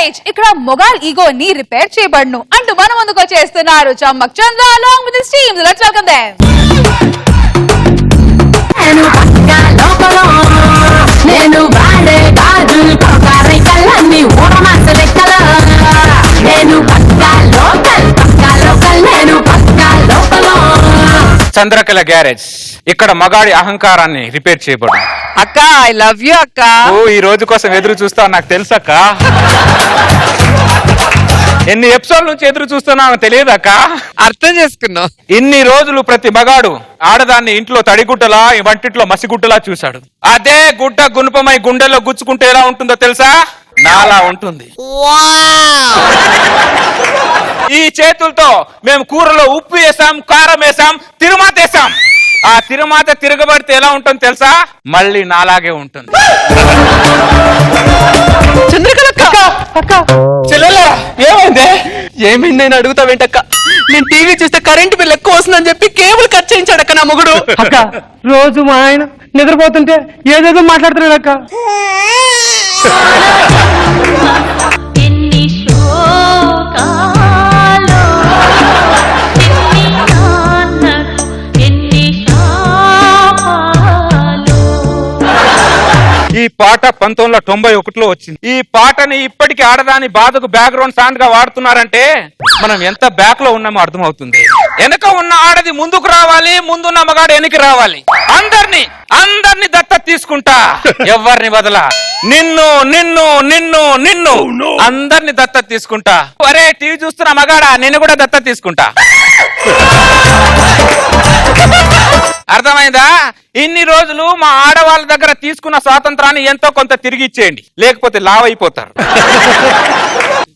Garage ఇక్కడ మొగాల్ ego ని repair చేయబడును అంటూ మన ముందుకు వచ్చేస్తున్నారు చమ్మక్ చంద్ర along with his team. Let's welcome them. నేను వాడే గాజులు కొకారై కళ్ళని ఊరమాసలెక్కల నేను పక్కా లోకల్ నేను పక్కా లోకల్. చంద్రకళ గ్యారేజ్ ఇక్కడ మగాడి అహంకారాన్ని రిపేర్ చేయబడు. అక్క ఐ లవ్ యూ అక్క. ఓ ఈ రోజు కోసం ఎదురు చూస్తావు నాకు తెలుసక్క. ఎన్ని ఎపిసోడ్ నుంచి ఎదురు చూస్తున్నావు తెలియదక్క. అర్థం చేసుకున్నావు. ఇన్ని రోజులు ప్రతి మగాడు ఆడదాన్ని ఇంట్లో తడిగుడ్డలా వంటింట్లో మసిగుడ్డలా చూశాడు. అదే గుడ్డ గుణపమై గుండెల్లో గుచ్చుకుంటే ఎలా ఉంటుందో తెలుసా? నాలా ఉంటుంది. ఈ చేతులతో మేము కూరలో ఉప్పు వేసాం, కారం వేసాం, తిరుమాత వేసాం. ఆ తిరుమాత తిరగబడితే ఎలా ఉంటుంది తెలుసా? మళ్ళీ నాలాగే ఉంటుంది. ఏమైంది? ఏమైంది నేను అడుగుతావేంటక్క? నేను టీవీ చూస్తే కరెంట్ బిల్ ఎక్కువ వస్తుందని చెప్పి కేబుల్ కట్ చేయించాడు అక్క నా మొగుడు. అక్క రోజు మా ఆయన నిద్రపోతుంటే ఏదేదో మాట్లాడుతున్నాడు అక్క. ఈ పాట 1991లో వచ్చింది. ఈ పాటని ఇప్పటికీ ఆడదాని బాధకు బ్యాక్గ్రౌండ్ సాంగ్ గా వాడుతున్నారంటే మనం ఎంత బ్యాక్ లో ఉన్నామో అర్థమవుతుంది. వెనక ఉన్న ఆడది ముందుకు రావాలి, ముందున్న మగాడు వెనక్కి రావాలి. అందరిని దత్తత తీసుకుంటా, ఎవరిని వదలా. నిన్ను నిన్ను నిన్ను నిన్ను అందరిని దత్తత తీసుకుంటా. అరే టీవీ చూస్తున్న మగాడా నిన్ను కూడా దత్తత తీసుకుంటా. అర్థమైందా? ఇన్ని రోజులు మా ఆడవాళ్ళ దగ్గర తీసుకున్న స్వాతంత్రాన్ని ఎంతో కొంత తిరిగి ఇచ్చేయండి, లేకపోతే లావ్ అయిపోతారు.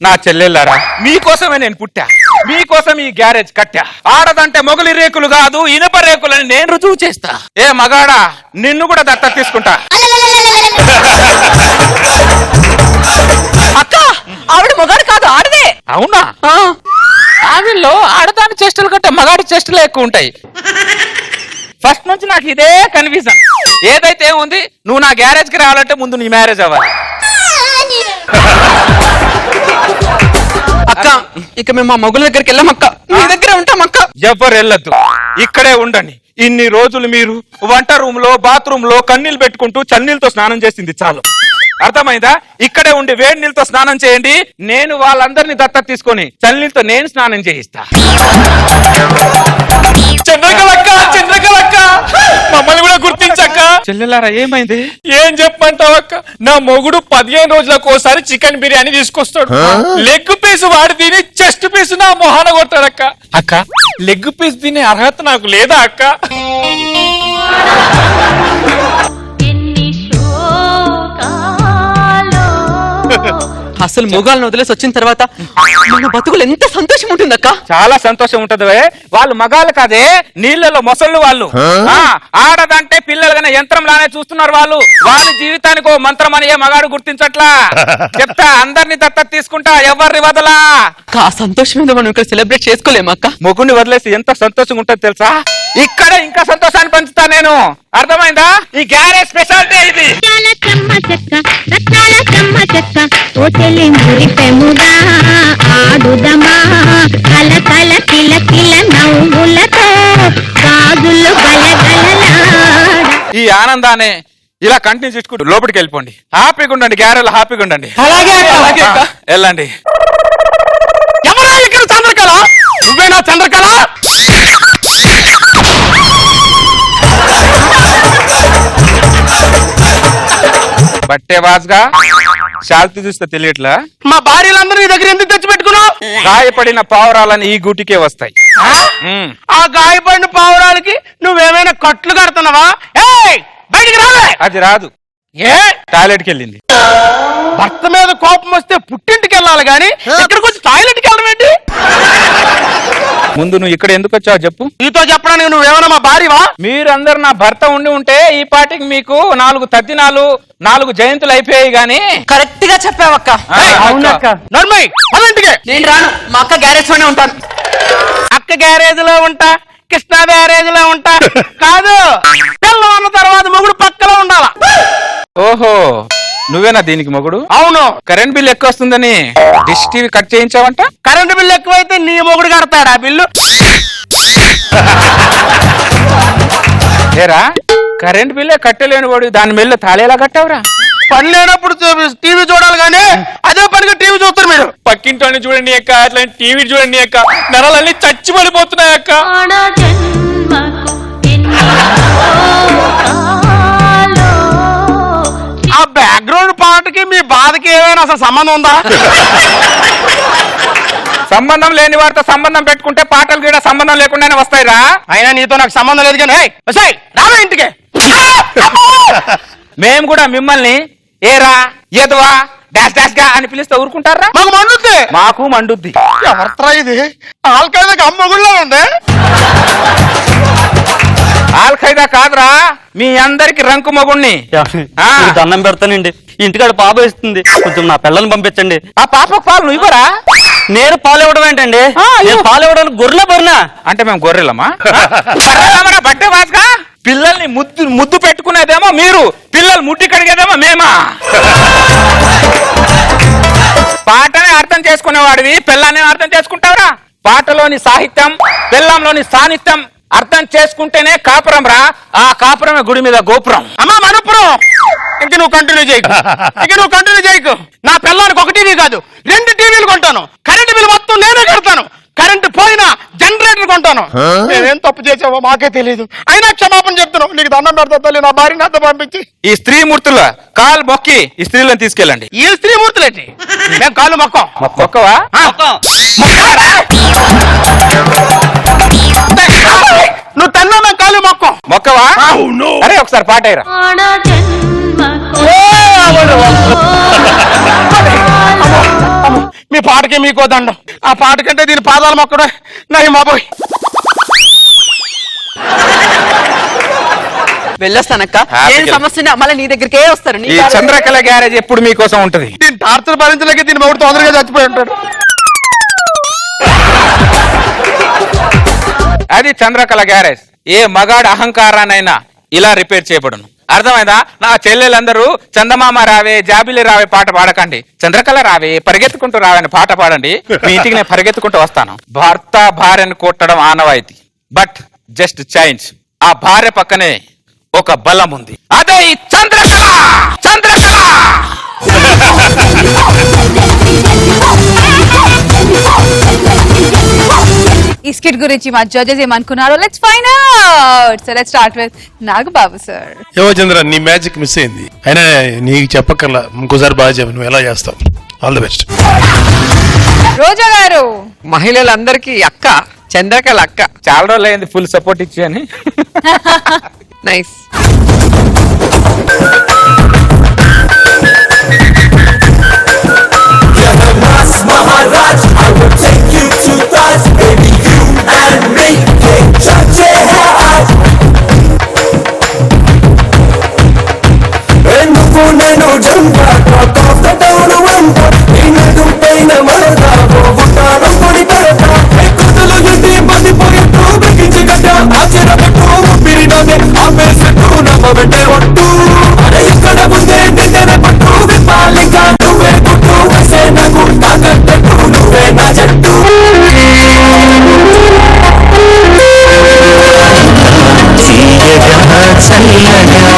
నా చెల్లెళ్ళారా, మీకోసమే నేను పుట్టా, మీకోసం ఈ గ్యారేజ్ కట్టా. ఆడదంటే మొగలి రేకులు కాదు ఇనుప రేకులని నేను రుజువు చేస్తా. ఏ మగాడా నిన్ను కూడా దత్తత తీసుకుంటా. అక్క ఆవిడ మొగాడు కాదు ఆడదే. అవునా? ఆవిల్లో ఆడదాని చేష్టలు కంటే మగాడి చేష్టలే ఎక్కువ ఉంటాయి. ఫస్ట్ నుంచి నాకు ఇదే కన్ఫ్యూజన్. ఏదైతే ఉంది, నువ్వు నా గ్యారేజ్ కి రావాలంటే ముందు నీ మ్యారేజ్ అవ్వాలి. అక్క ఇక మేము మా మొగుల దగ్గరికి వెళ్ళాం అక్క. మీ దగ్గరే ఉంటాం అక్క. ఎవరు వెళ్ళద్దు, ఇక్కడే ఉండండి. ఇన్ని రోజులు మీరు వంట రూమ్ లో బాత్రూమ్ లో కన్నీళ్ళు పెట్టుకుంటూ చన్నీళ్ళతో స్నానం చేసింది చాలు. అర్థమైందా? ఇక్కడే ఉండి వేడి నీళ్ళతో స్నానం చేయండి. నేను వాళ్ళందరినీ దత్తత తీసుకొని చన్నీళ్ళతో నేను స్నానం చేయిస్తా. చంద్రకళక్క, చంద్రకళక్క, మమ్మల్ని కూడా గుర్తించక్క. చెల్లెలారా ఏమైంది? ఏం చెప్పంటావక్క, నా మొగుడు 15 రోజులకు ఒకసారి చికెన్ బిర్యానీ తీసుకొస్తాడు. లెగ్ పీస్ వాడి తిని చెస్ట్ పీస్ నా మొహాన కొట్టాడక్క. అక్క లెగ్ పీస్ తినే అర్హత నాకు లేదా అక్క? అసలు మొగాలను వదిలేసి వచ్చిన తర్వాత మన బతుకులు ఎంత సంతోషం ఉంటుందక్క. చాలా సంతోషం ఉంటది. వాళ్ళు మగాళ్ళు కాదే, నీళ్ళలో మొసళ్ళు వాళ్ళు. ఆడదంటే పిల్లలుగానే యంత్రం లానే చూస్తున్నారు వాళ్ళు. వాళ్ళ జీవితానికి ఓ మంత్రం అని ఏ మగాడు గుర్తించట్లా. చెప్తా, అందరినీ దత్తత తీసుకుంటా, ఎవరిని వదలా. ఆ సంతోషం మీద మనం ఇక్కడ సెలబ్రేట్ చేసుకోలేము అక్క. మొగుడిని వదిలేసి ఎంత సంతోషంగా ఉంటుంది తెలుసా? ఇక్కడ ఇంకా సంతోషాన్ని పంచుతా నేను. అర్థమైందా? ఈ గ్యారేజ్ స్పెషాలిటీ ఇది. ఈ ఆనందాన్ని ఇలా కంటిన్యూ చేసుకుంటూ లోపలికి వెళ్ళిపోండి. హ్యాపీగా ఉండండి, గ్యారేజ్ హ్యాపీగా ఉండండి. వెళ్ళండి. ఎవరా ఇక్కడ చంద్రకళ? నువ్వేనా చంద్రకళ? బట్టే వాజ్గా శాంతి చూస్తే తెలియట్లా? మా భార్యలందరూ నీ దగ్గర ఎందుకు తెచ్చిపెట్టుకున్నావు? గాయపడిన పావురాలని ఈ గూటికే వస్తాయి. ఆ గాయపడిన పావురాలకి నువ్వేమైనా కట్లు కడుతున్నావా? బయటికి రాలే. అది రాదు. ఏ టాయిలెట్ కి వెళ్ళింది. భర్త మీద కోపం వస్తే పుట్టింటికి వెళ్ళాలి గాని ఇక్కడికి వచ్చి టాయిలెట్ కి వెళ్ళడం ఏంటి? ముందు నువ్వు ఇక్కడ ఎందుకు వచ్చావు చెప్పు. నీతో చెప్పడానికి నువ్వేమైనా మా భార్యవా? మీరందరు నా భర్త ఉంటే ఈ పాటికి మీకు 4 తద్దినాలు 4 జయంతులు అయిపోయాయి గాని. కరెక్ట్ గా చెప్పావక్క. అవునక్క. నర్మయ్ అదేంటికే? నేను రాను, మా అక్క గ్యారేజ్ లోనే ఉంటాను. అక్క గ్యారేజ్ లో ఉంటా, కృష్ణా గ్యారేజ్ లో ఉంటా కాదు, పిల్లలు అన్న తర్వాత మొగుడు పక్కలో ఉండాలా. ఓహో నువ్వేనా దీనికి మొగుడు? అవును. కరెంట్ బిల్ ఎక్కువ వస్తుందని డిష్ టీవీ కట్ చేయించావంట. కరెంటు బిల్లు ఎక్కువైతే నీ మొగుడు కడతాడా బిల్లు? ఏరా కరెంట్ బిల్లే కట్టలేని వాడు దాని మీద తాళేలా కట్టావురా? పని లేనప్పుడు టీవీ చూడాలి కానీ అదే పనిగా టీవీ చూస్తారు మీరు. పక్కింటోని చూడండి అక్క, అట్లా టీవీ చూడండి అక్క, నరాలన్నీ చచ్చి పడిపోతున్నాయి అక్క. ఆ బ్యాక్గ్రౌండ్ పాటకి మీ బాధకి ఏమైనా అసలు సంబంధం ఉందా? సంబంధం లేని వారితో సంబంధం పెట్టుకుంటే పాటలు కూడా సంబంధం లేకుండానే వస్తాయిరా. అయినా నీతో నాకు సంబంధం లేదు కానీ రావే ఇంటికి. మేము కూడా మిమ్మల్ని ఏరా ఏదవా డాష్ డాష్ గా అని పిలిస్తే ఊరుకుంటారా? మాకు మండుద్ది. మాకు మండుద్ది. ఎవరిరా ఇది? ఆల్ఖైదాకి అమ్మగుళ్ళ ఉంది. ఆల్ఖైదా కాదురా, మీ అందరికి రంకు మొగుణ్ణి. దండం పెడతానండి, ఇంటికాడ పాప ఇస్తుంది, కొంచెం నా పిల్లల్ని పంపించండి. ఆ పాపకు పాలు నువ్వు ఇవ్వరా? నేను పాలు ఇవ్వడం ఏంటండి? నేను పాలు ఇవ్వడానికి గొర్రెల బరినా? అంటే మేము గొర్రెలమా? బట్టే వాసుగా పిల్లల్ని ముద్దు పెట్టుకునేదేమో మీరు, పిల్లలు ముట్టి కడిగేదేమో మేమా? పాటనే అర్థం చేసుకునేవాడివి పిల్లాన్ని అర్థం చేసుకుంటావురా? పాటలోని సాహిత్యం పిల్లంలోని సాన్నిధ్యం అర్థం చేసుకుంటేనే కాపురం రా. ఆ కాపురమే గుడి మీద గోపురం. అమ్మా మనపురం, ఇంక నువ్వు కంటిన్యూ చేయకు. నా పిల్లానికి ఒక టీవీ కాదు 2 టీవీలు కొంటాను. కరెంటు బిల్ మొత్తం నేనే కడతాను. కరెంటు పోయినా జనరేటర్ కొంటాను. నేనేం తప్పు చేసావో మాకే తెలియదు. అయినా క్షమాపణ చెప్తున్నావు. నీకు దండం పెడతా తల్లి, నా భార్యని అంత పంపించి. ఈ స్త్రీ మూర్తుల కాలు మొక్కి ఈ స్త్రీలను తీసుకెళ్ళండి. ఈ స్త్రీ మూర్తులేంటి? మేము కాళ్ళు మొక్కం. మొక్కవా? నువ్వు తన్నా మేము కాళ్ళు మొక్కం. మొక్కవా? అరే ఒకసారి పాట అయ్యరా. మీ పాటకి మీకో దండం. ఆ పాట కంటే దీని పాదాలు మొక్కడే నయం బాబోయ్. వెళ్ళొస్తానక్క. ఏం సమస్య మళ్ళీ నీ దగ్గరికే వస్తారు. ఈ చంద్రకళ గ్యారేజ్ ఎప్పుడు మీకోసం ఉంటది. దీని టార్చర్ భరించలేక దీని మొగుడు తొందరగా చచ్చిపోయి ఉంటాడు. అది చంద్రకళ గ్యారేజ్. ఏ మగాడు అహంకారానైనా ఇలా రిపేర్ చేయబడును. అర్థమైందా? నా చెల్లెలందరూ చందమామ రావే జాబిలి రావే పాట పాడకండి, చంద్రకళ రావే పరిగెత్తుకుంటూ రావే అని పాట పాడండి. మీ ఇంటికి నేను పరిగెత్తుకుంటూ వస్తాను. భర్త భార్యను కొట్టడం ఆనవాయితీ, బట్ జస్ట్ చేంజ్. ఆ భార్య పక్కనే ఒక బలం ఉంది, అదే ఈ చంద్రకళ. ఈ స్కిట్ గురించి మా జడ్జెస్ ఏమనుకున్నారో let's find out. So let's start with Nagababu sir. ఏమో చంద్ర, నీ మ్యాజిక్ మిస్ అయింది. అయినా నీకు చెప్పక్కర్లా, ఇంకోసారి బాగా చెప్పు. నువ్వు ఎలా చేస్తావు? All the best. రోజా గారు. మహిళలందరికీ అక్క చంద్రకళ అక్క. చాలా రోజులు అయింది ఫుల్ సపోర్ట్ ఇచ్చి అని. Nice. Maharaj, I will take you to Taj, baby, you and me can touch it hard. And nuvu nenu jamba, talk of the town wanta, inadu paina marada, vutanu kodi parata, ekudulu yuti padi poyattu beginchi gada, achira bettu pirinane, amesettu nama vette ottu, are ikkada munde nindene pattu vipalika nuve kuttu vase nagu tagattu nuve na jattu. చీయగా చల్లగా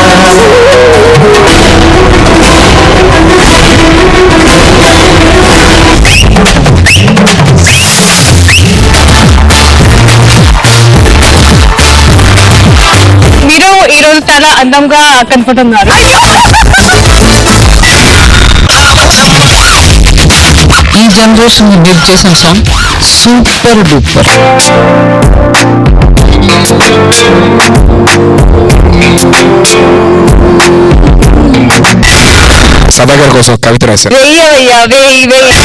మీరు ఈ రోజు చాలా అందంగా కనపడుతున్నారు. ఈ generation build చేసిన song super duper. సదాగర్ కోసం కవిత రాశారు. వెయ్యవయ్యా వెయ్యి వెయ్యి.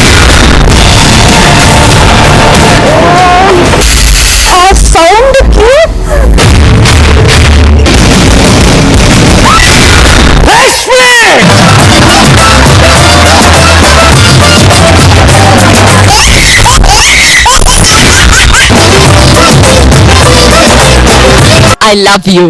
ఆ సౌండ్ కి I love you.